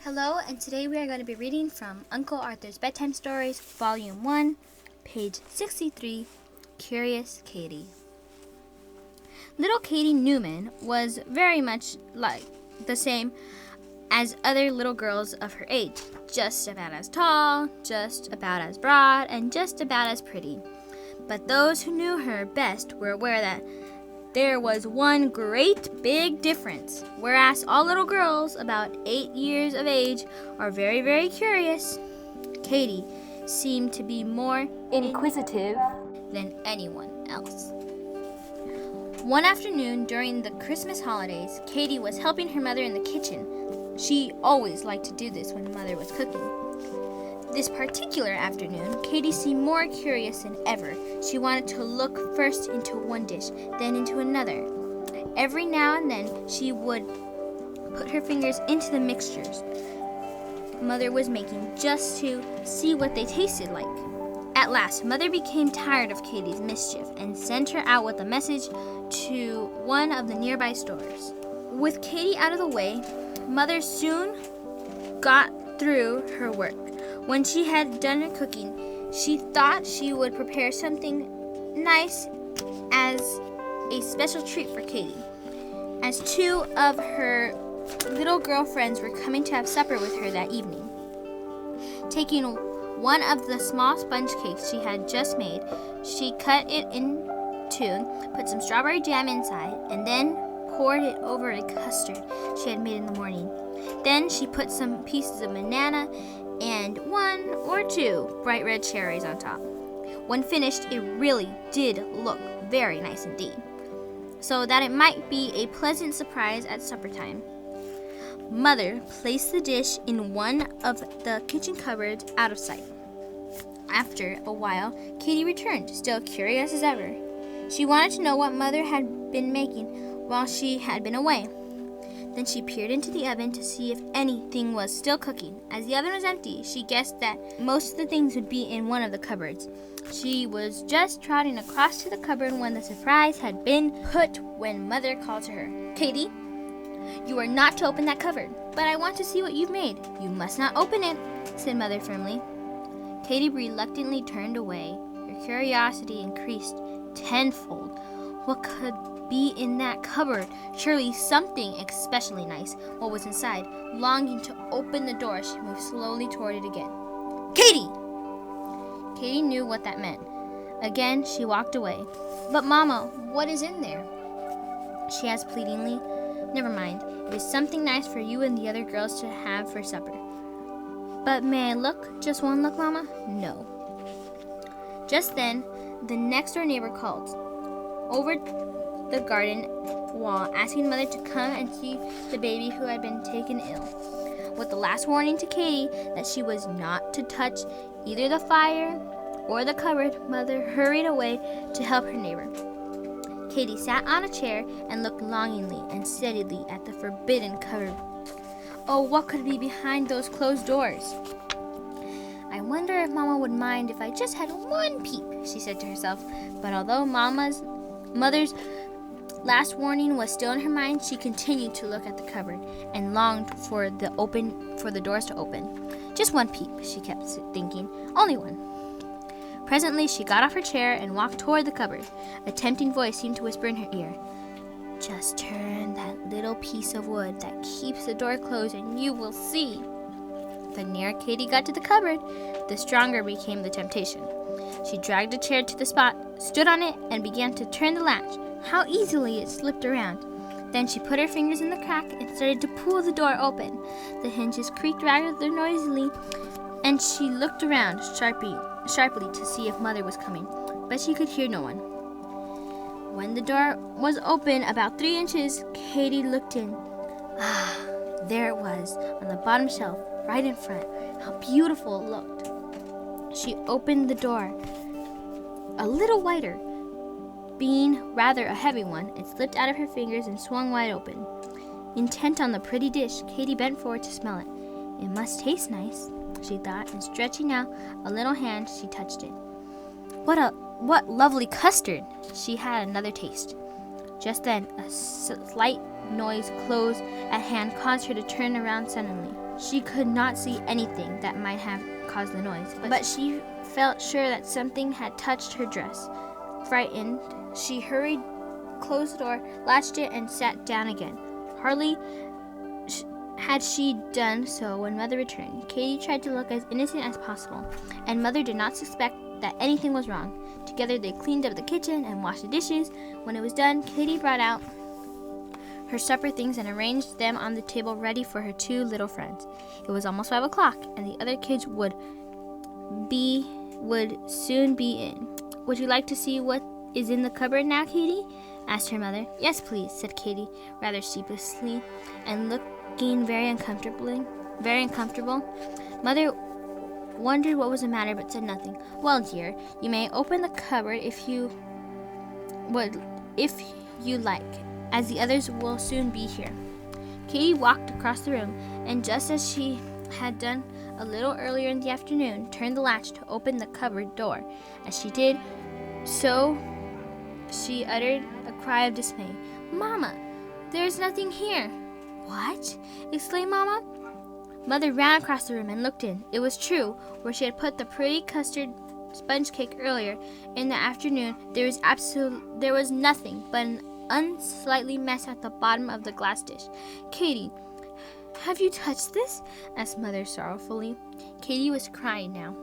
Hello, and today we are going to be reading from Uncle Arthur's Bedtime Stories, Volume 1, page 63, Curious Katie. Little Katie Newman was very much like the same as other little girls of her age, just about as tall, just about as broad, and just about as pretty. But those who knew her best were aware that there was one great big difference. Whereas all little girls about 8 years of age are very, very curious, Katie seemed to be more inquisitive than anyone else. One afternoon during the Christmas holidays, Katie was helping her mother in the kitchen. She always liked to do this when Mother was cooking. This particular afternoon, Katie seemed more curious than ever. She wanted to look first into one dish, then into another. Every now and then, she would put her fingers into the mixtures Mother was making just to see what they tasted like. At last, Mother became tired of Katie's mischief and sent her out with a message to one of the nearby stores. With Katie out of the way, Mother soon got through her work. When she had done her cooking, she thought she would prepare something nice as a special treat for Katie, as two of her little girlfriends were coming to have supper with her that evening. Taking one of the small sponge cakes she had just made, she cut it in two, put some strawberry jam inside, and then poured it over a custard she had made in the morning. Then she put some pieces of banana and one or two bright red cherries on top. When finished, it really did look very nice indeed, so that it might be a pleasant surprise at supper time. Mother placed the dish in one of the kitchen cupboards out of sight. After a while, Katie returned, still curious as ever. She wanted to know what Mother had been making while she had been away. Then she peered into the oven to see if anything was still cooking. As the oven was empty, she guessed that most of the things would be in one of the cupboards. She was just trotting across to the cupboard when the surprise had been put when Mother called to her. "Katie, you are not to open that cupboard, but I want to see what you've made. You must not open it," said Mother firmly. Katie reluctantly turned away. Her curiosity increased tenfold. What could be in that cupboard? Surely something especially nice. What was inside? Longing to open the door, she moved slowly toward it again. "Katie!" Katie knew what that meant. Again, she walked away. "But Mama, what is in there?" she asked pleadingly. "Never mind. It is something nice for you and the other girls to have for supper." "But may I look? Just one look, Mama?" "No." Just then, the next-door neighbor called over the garden wall, asking Mother to come and see the baby who had been taken ill. With the last warning to Katie that she was not to touch either the fire or the cupboard, Mother hurried away to help her neighbor. Katie sat on a chair and looked longingly and steadily at the forbidden cupboard. Oh, what could be behind those closed doors? "I wonder if Mama would mind if I just had one peep," she said to herself. But although Mother's last warning was still in her mind, she continued to look at the cupboard and longed for the doors to open. "Just one peep," she kept thinking. "Only one." Presently, she got off her chair and walked toward the cupboard. A tempting voice seemed to whisper in her ear, "Just turn that little piece of wood that keeps the door closed and you will see." The nearer Katie got to the cupboard, the stronger became the temptation. She dragged a chair to the spot, stood on it, and began to turn the latch. How easily it slipped around. Then she put her fingers in the crack and started to pull the door open. The hinges creaked rather noisily, and she looked around sharply to see if Mother was coming, but she could hear no one. When the door was open about 3 inches, Katie looked in. Ah, there it was, on the bottom shelf, right in front. How beautiful it looked. She opened the door a little wider. Being rather a heavy one, it slipped out of her fingers and swung wide open. Intent on the pretty dish, Katie bent forward to smell it. It must taste nice, she thought, and stretching out a little hand, she touched it. What lovely custard! She had another taste. Just then, a slight noise close at hand caused her to turn around suddenly. She could not see anything that might have caused the noise, but she felt sure that something had touched her dress. Frightened, she hurried, closed the door, latched it, and sat down again. Hardly had she done so when Mother returned. Katie tried to look as innocent as possible, and Mother did not suspect that anything was wrong. Together they cleaned up the kitchen and washed the dishes. When it was done, Katie brought out her supper things and arranged them on the table ready for her two little friends. It was almost 5 o'clock, and the other kids would soon be in. Would you like to see what is in the cupboard now, Katie? Asked her mother. Yes, please, said Katie, rather sheepishly, and looking very uncomfortable. Mother wondered what was the matter, but said nothing. Well, dear, you may open the cupboard if you like, as the others will soon be here. Katie walked across the room, and just as she had done a little earlier in the afternoon, turned the latch to open the cupboard door. As she did so, she uttered a cry of dismay. Mama, there's nothing here. What? Exclaimed Mama. Mother ran across the room and looked in. It was true. Where she had put the pretty custard sponge cake earlier in the afternoon, there was nothing but an unsightly mess at the bottom of the glass dish. Katie, have you touched this? Asked Mother sorrowfully. Katie was crying now.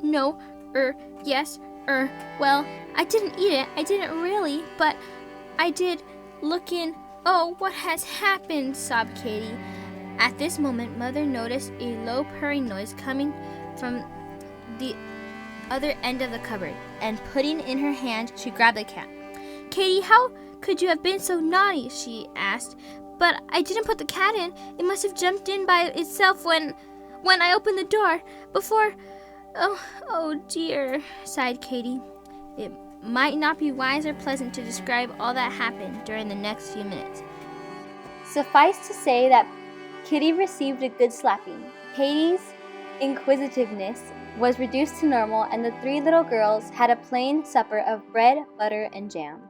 No, yes, well, I didn't eat it. I didn't really, but I did look in. Oh, what has happened? Sobbed Katie. At this moment, Mother noticed a low purring noise coming from the other end of the cupboard, and putting in her hand, she grabbed the cat. Katie, how could you have been so naughty? She asked. But I didn't put the cat in. It must have jumped in by itself when I opened the door before. Oh dear, sighed Katie. It might not be wise or pleasant to describe all that happened during the next few minutes. Suffice to say that Kitty received a good slapping. Katie's inquisitiveness was reduced to normal, and the three little girls had a plain supper of bread, butter, and jam.